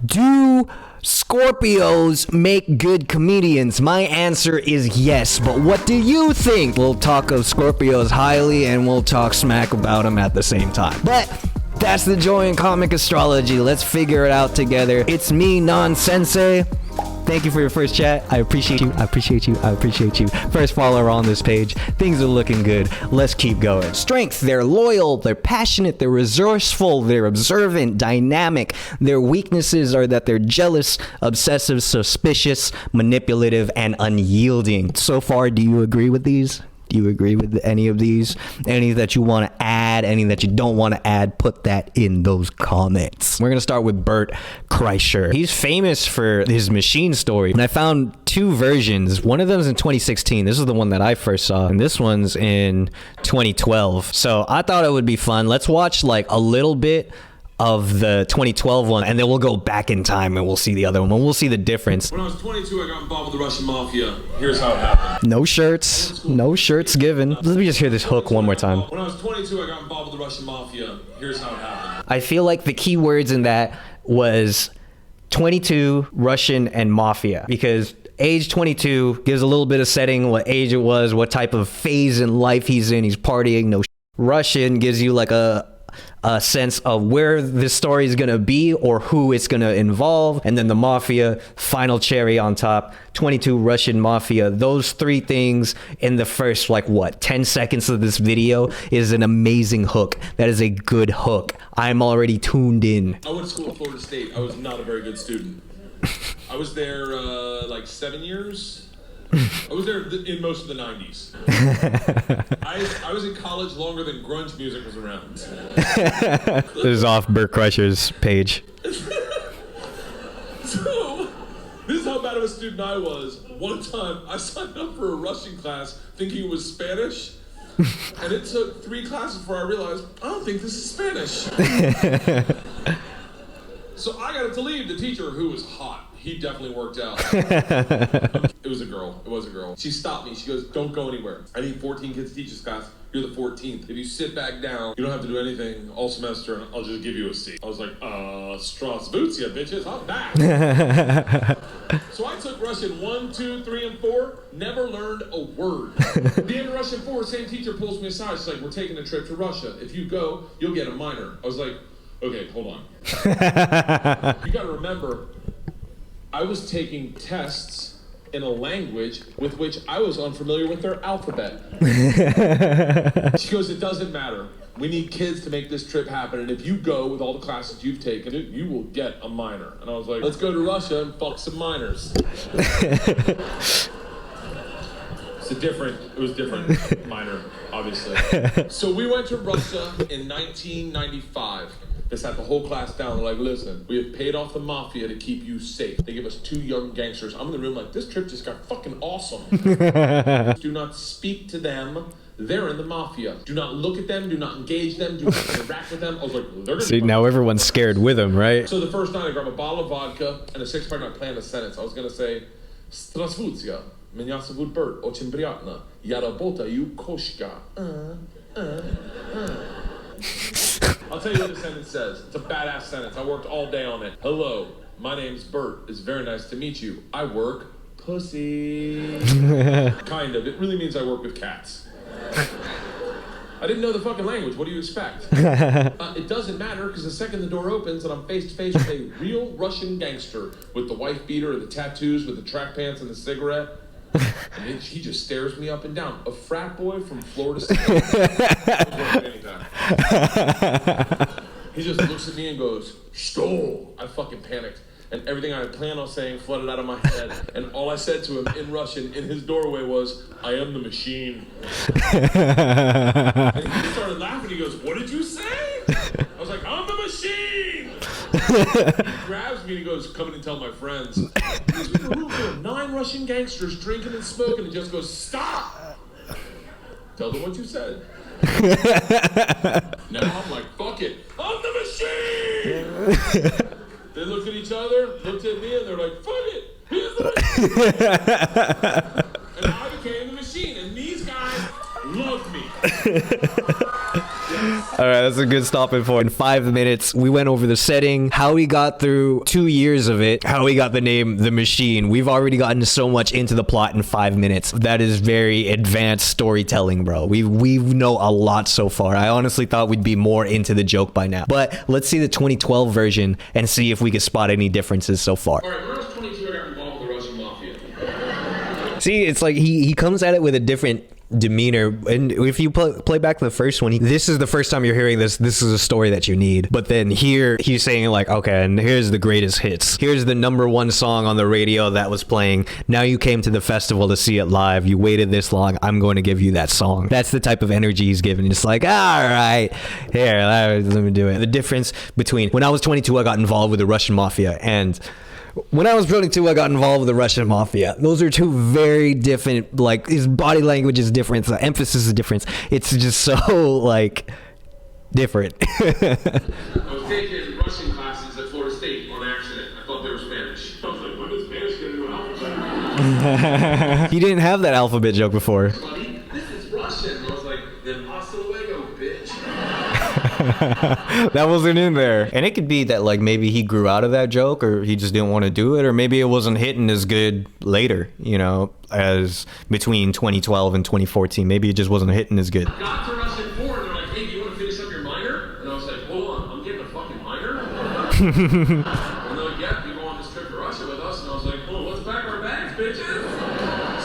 Do Scorpios make good comedians? My answer is yes, but what do you think? We'll talk of Scorpios highly and we'll talk smack about them at the same time. But that's the joy in comic astrology. Let's figure it out together. It's me, Non-Sensei. Thank you for your first chat. I appreciate you. I appreciate you. I appreciate you. First follower on this page. Things are looking good. Let's keep going. Strength. They're loyal. They're passionate. They're resourceful. They're observant, dynamic. Their weaknesses are that they're jealous, obsessive, suspicious, manipulative, and unyielding. So far, do you agree with these? Do you agree with any of these? Any that you want to add, any that you don't want to add, put that in those comments. We're going to start with Bert Kreischer. He's famous for his machine story. And I found two versions. One of them is in 2016. This is the one that I first saw. And this one's in 2012. So I thought it would be fun. Let's watch like a little bit of the 2012 one, and then we'll go back in time and we'll see the other one. We'll see the difference. When I was 22, I got involved with the Russian mafia. Here's how it happened. No shirts. No shirts given. Let me just hear this hook one more time. When I was 22, I got involved with the Russian mafia. Here's how it happened. I feel like the key words in that was 22, Russian, and mafia, because age 22 gives a little bit of setting, what age it was, what type of phase in life he's in. He's partying. No Russian gives you like a sense of where this story is going to be or who it's going to involve. And then the mafia, final cherry on top, 22 Russian mafia. Those three things in the first, 10 seconds of this video is an amazing hook. That is a good hook. I'm already tuned in. I went to school at Florida State. I was not a very good student. I was there 7 years. I was there in most of the 90s. I was in college longer than grunge music was around. This is off Bert Kreischer's page. So, this is how bad of a student I was. One time, I signed up for a Russian class thinking it was Spanish. And it took 3 classes before I realized, I don't think this is Spanish. So I got to leave. The teacher, who was hot, he definitely worked out. It was a girl. It was a girl. She stopped me. She goes, don't go anywhere. I need 14 kids to teach this class. You're the 14th. If you sit back down, you don't have to do anything all semester, and I'll just give you a seat. I was like, Strasvutia, bitches, I'm back. So I took Russian 1, 2, 3, and 4, never learned a word. The end of Russian 4, same teacher pulls me aside. She's like, we're taking a trip to Russia. If you go, you'll get a minor. I was like, okay, hold on. You gotta remember, I was taking tests in a language with which I was unfamiliar with their alphabet. She goes, it doesn't matter. We need kids to make this trip happen, and if you go with all the classes you've taken, you will get a minor. And I was like, let's go to Russia and fuck some minors. It was different minor, obviously. So we went to Russia in 1995. They sat the whole class down. They're like, listen, we have paid off the mafia to keep you safe. They give us 2 young gangsters. I'm in the room like, this trip just got fucking awesome. Do not speak to them. They're in the mafia. Do not look at them. Do not engage them. Do not interact with them. I was like, they're gonna see, now everyone's scared with him, right? So the first night I grabbed a bottle of vodka and a 6-pack and I planned a sentence. I was going to say, Strasvutia, меня зовут Bert, очень приятно. Я работаю кошка. I'll tell you what the sentence says. It's a badass sentence. I worked all day on it. Hello, my name's Bert. It's very nice to meet you. I work pussy. Kind of. It really means I work with cats. I didn't know the fucking language. What do you expect? It doesn't matter, because the second the door opens and I'm face to face with a real Russian gangster with the wife beater and the tattoos, with the track pants and the cigarette, and he just stares me up and down. A frat boy from Florida State. He just looks at me and goes, "Stole." I fucking panicked. And everything I had planned on saying flooded out of my head. And all I said to him in Russian in his doorway was, I am the machine. And he started laughing. He goes, what did you say? I was like, I'm the machine. He grabs me and he goes, come in and tell my friends. He's in a room full of 9 Russian gangsters drinking and smoking and just goes, stop. Tell them what you said. Now I'm like, fuck it. I'm the machine. They looked at each other, looked at me, and they're like, fuck it, he's the machine. And I became the machine, and these guys loved me. Yeah, All right, that's a good stopping point. In 5 minutes, we went over the setting, how we got through 2 years of it, how we got the name The Machine. We've already gotten so much into the plot in 5 minutes. That is very advanced storytelling, bro. We know a lot so far. I honestly thought we'd be more into the joke by now. But let's see the 2012 version and see if we could spot any differences so far. All right, when I was 22, I got involved with the Russian mafia. See, it's like he comes at it with a different demeanor, and if you play back the first one, this is the first time you're hearing this is a story that you need. But then here he's saying like, okay, and here's the greatest hits, here's the #1 song on the radio that was playing, now you came to the festival to see it live, you waited this long, I'm going to give you that song. That's the type of energy he's giving. It's like, all right, here, let me do it. The difference between when I was 22, I got involved with the Russian mafia, and when I was 22, I got involved with the Russian mafia. Those are two very different, like, his body language is different, the emphasis is different. It's just so, like, different. I was taking Russian classes at Florida State on accident. I thought they were Spanish. I was like, when did Spanish get into an alphabet? He didn't have that alphabet joke before. Buddy, this is Russian. I was like, then hasta luego, bitch. That wasn't in there. And it could be that like maybe he grew out of that joke, or he just didn't want to do it, or maybe it wasn't hitting as good later, you know, as between 2012 and 2014. Maybe it just wasn't hitting as good. Got to Russian 4 and they're like, hey, do you want to finish up your minor? And I was like, hold on, I'm getting a fucking minor? And they're like, yeah, you go on this trip to Russia with us. And I was like, oh, let's pack our bags, bitches.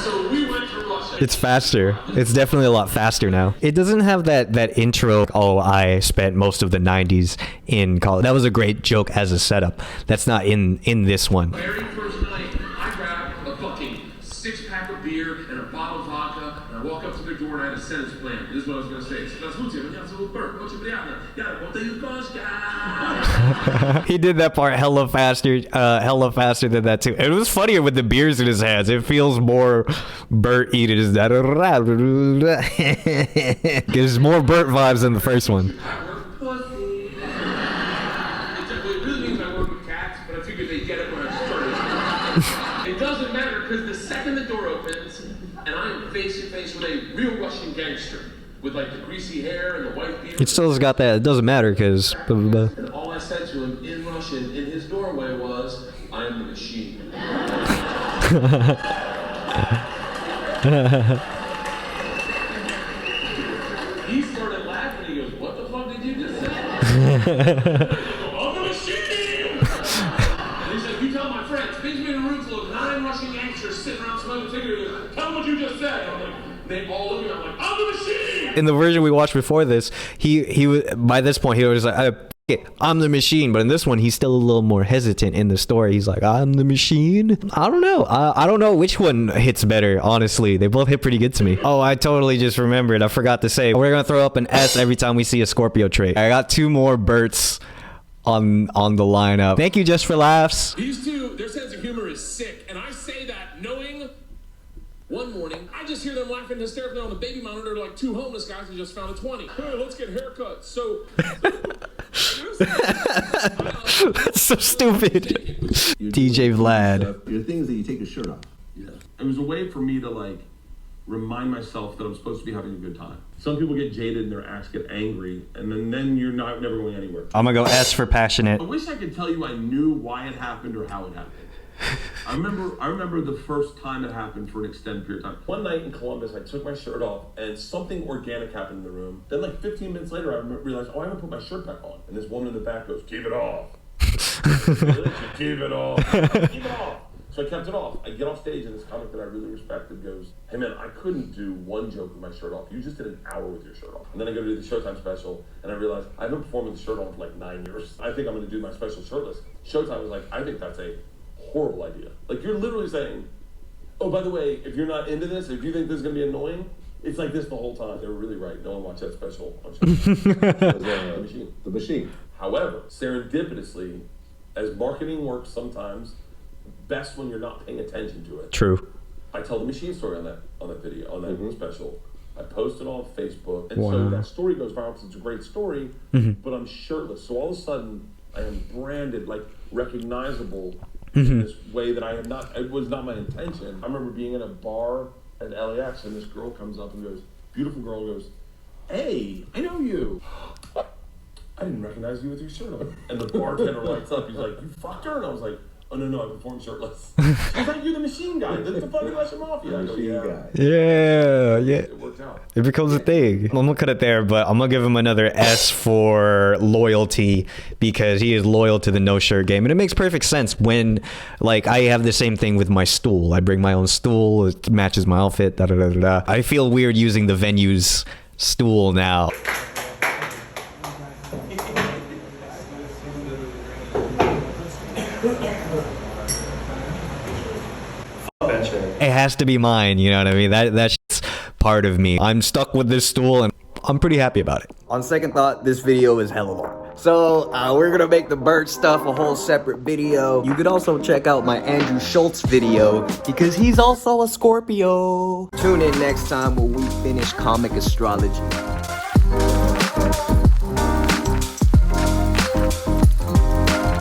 So we went to Russia. It's faster. It's definitely a lot faster now. It doesn't have that intro, oh, I spent most of the 90s in college. That was a great joke as a setup. That's not in this one. Very first night, I grabbed a fucking 6-pack of beer and a bottle of vodka, and I walk up to the door and I had a sentence plan. This is what I was going to say. He did that part hella faster than that too. It was funnier with the beers in his hands. It feels more Bert eating his that. Gives more Bert vibes than the first one. It really means I work with cats, but I figured they'd get it when I started. It doesn't matter, because the second the door opens, and I am face to face with a real Russian gangster, with like the greasy hair and the white beard. It still has got that. It doesn't matter because. And all I said to him in Russian in his doorway was, "I am the machine." He started laughing. He goes, "What the fuck did you just say?" I'm the machine. And he said, "You tell my friends, things me in a room full of 9 Russian gangsters sitting around smoking cigarettes. Tell them what you just said." I'm like, they all look at me. I'm like, "I'm the machine." In the version we watched before this, he was, by this point he was like, I'm the machine. But in this one, he's still a little more hesitant in the story. He's like, I'm the machine. I don't know. I don't know which one hits better, honestly. They both hit pretty good to me. Oh, I totally just remembered. I forgot to say, we're going to throw up an S every time we see a Scorpio trait. I got 2 more Berts on the lineup. Thank you, Just for Laughs. These two, their sense of humor is sick. And I say that knowing one morning, I just hear them laughing hysterically on the baby monitor like 2 homeless guys who just found a 20. Hey, let's get haircuts. So That's so stupid. DJ Vlad. Your thing is that you take your shirt off. yeah. It was a way for me to like remind myself that I'm supposed to be having a good time. Some people get jaded and their acts get angry, and then you're never going anywhere. I'm gonna go S for passionate. I wish I could tell you I knew why it happened or how it happened. I remember the first time it happened for an extended period of time. One night in Columbus, I took my shirt off, and something organic happened in the room. Then, like 15 minutes later, I realized, I haven't put my shirt back on. And this woman in the back goes, "Keep it off." Really? Keep it off. Keep it off. So I kept it off. I get off stage, and this comic that I really respected goes, "Hey man, I couldn't do 1 joke with my shirt off. You just did an hour with your shirt off." And then I go to do the Showtime special, and I realized I haven't performed with the shirt on for like 9 years. I think I'm going to do my special shirtless. Showtime was like, I think that's a horrible idea. Like, you're literally saying, oh, by the way, if you're not into this, if you think this is going to be annoying, it's like this the whole time. They were really right. No one watched that special on The Machine. The Machine. However, serendipitously, as marketing works sometimes, best when you're not paying attention to it. True. I tell the Machine story on that video, on that special. I post it on Facebook, and Wow. so that story goes viral because it's a great story, but I'm shirtless. So all of a sudden, I am branded, like recognizable in this way that I had not, it was not my intention. I remember being in a bar at LAX, and this girl comes up and goes, beautiful girl goes, Hey, I know you. I didn't recognize you with your shirt on. And the bartender lights up. He's like, you fucked her? And I was like, oh, no, I perform shirtless. She's like, you're the machine guy. The fucking Russian mafia. I go, yeah. Yeah. It worked out. It becomes a thing. I'm gonna cut it there, but I'm gonna give him another S for loyalty because he is loyal to the no shirt game. And it makes perfect sense when, like, I have the same thing with my stool. I bring my own stool. It matches my outfit. I feel weird using the venue's stool now. It has to be mine, you know what I mean? That's part of me. I'm stuck with this stool and I'm pretty happy about it. On second thought, this video is hella long. So, we're gonna make the Bert stuff a whole separate video. You could also check out my Andrew Schultz video because he's also a Scorpio. Tune in next time when we finish comic astrology.